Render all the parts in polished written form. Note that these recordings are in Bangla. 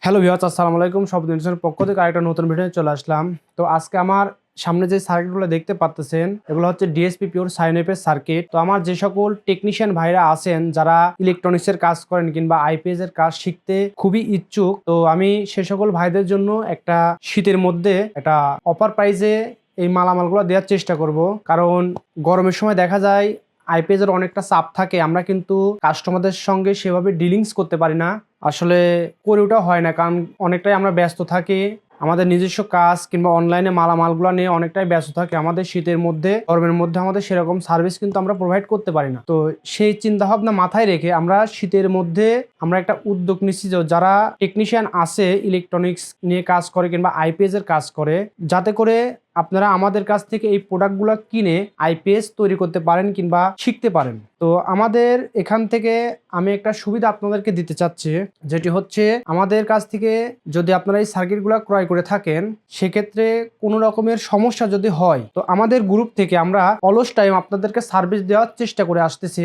হ্যালো ভিউয়ার্স, আসসালামু আলাইকুম। শব্দ ইনস্টিটিউটের পক্ষ থেকে আরেকটা নতুন ভিডিও চলে আসলাম। তো আজকে আমার সামনে যে সার্কিটগুলো দেখতে পাচ্ছেন এগুলো হচ্ছে ডিএসপি পিওর সাইন ওয়েভের সার্কিট। তো আমার যে সকল টেকনিশিয়ান ভাইরা আছেন যারা ইলেকট্রনিক্সের কাজ করেন কিংবা আইপিএস এর কাজ শিখতে খুবই ইচ্ছুক, তো আমি সে সকল ভাইদের জন্য একটা শীতের মধ্যে একটা অফার প্রাইসে এই মালামালগুলো দেওয়ার চেষ্টা করব। কারণ গরমের সময় দেখা যায় আইপিএস এর অনেকটা চাপ থাকে, আমরা কিন্তু কাস্টমারদের সঙ্গে সেভাবে ডিলিংস করতে পারি না, আসলে করে ওঠা হয় না, কারণ অনেকটাই আমরা ব্যস্ত থাকি আমাদের নিজস্ব কাজ কিংবা অনলাইনে মালামালগুলো নিয়ে অনেকটাই ব্যস্ত থাকে। আমাদের শীতের মধ্যে গরমের মধ্যে আমাদের সেরকম সার্ভিস কিন্তু আমরা প্রোভাইড করতে পারি না। তো সেই চিন্তা ভাবনা মাথায় রেখে আমরা শীতের মধ্যে আমরা একটা উদ্যোগ নিচ্ছি যে যারা টেকনিশিয়ান আছে ইলেকট্রনিক্স নিয়ে কাজ করে কিংবা আইপিএস এর কাজ করে, যাতে করে আপনারা আমাদের কাছ থেকে এই প্রোডাক্টগুলো কিনে আইপিএস তৈরি করতে পারেন কিংবা শিখতে পারেন। তো আমাদের এখান থেকে আমি একটা সুবিধা আপনাদেরকে দিতে চাচ্ছি, যেটি হচ্ছে আমাদের কাছ থেকে যদি আপনারা এই সার্কিটগুলো ক্রয় করে থাকেন, সেক্ষেত্রে কোনো রকমের সমস্যা যদি হয়, তো আমাদের গ্রুপ থেকে আমরা অলস টাইম আপনাদেরকে সার্ভিস দেওয়ার চেষ্টা করে আসতেছি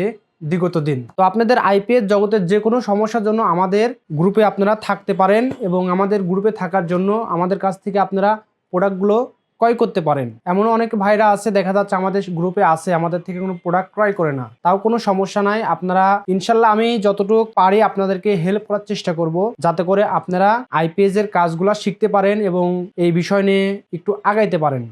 বিগত দিন। তো আপনাদের আইপিএস জগতের যে কোনো সমস্যার জন্য আমাদের গ্রুপে আপনারা থাকতে পারেন এবং আমাদের গ্রুপে থাকার জন্য আমাদের কাছ থেকে আপনারা প্রোডাক্টগুলো ক্রয় করতে পারেন। এমনও অনেক ভাইরা আছে দেখা যাচ্ছে আমাদের গ্রুপে আছে, আমাদের থেকে কোনো প্রোডাক্ট ক্রয় করে না, তাও কোনো সমস্যা নাই। আপনারা ইনশাল্লাহ আমি যতটুকু পারি আপনাদেরকে হেল্প করার চেষ্টা করব, যাতে করে আপনারা আইপিএস এর কাজগুলো শিখতে পারেন এবং এই বিষয় নিয়ে একটু আগাইতে পারেন।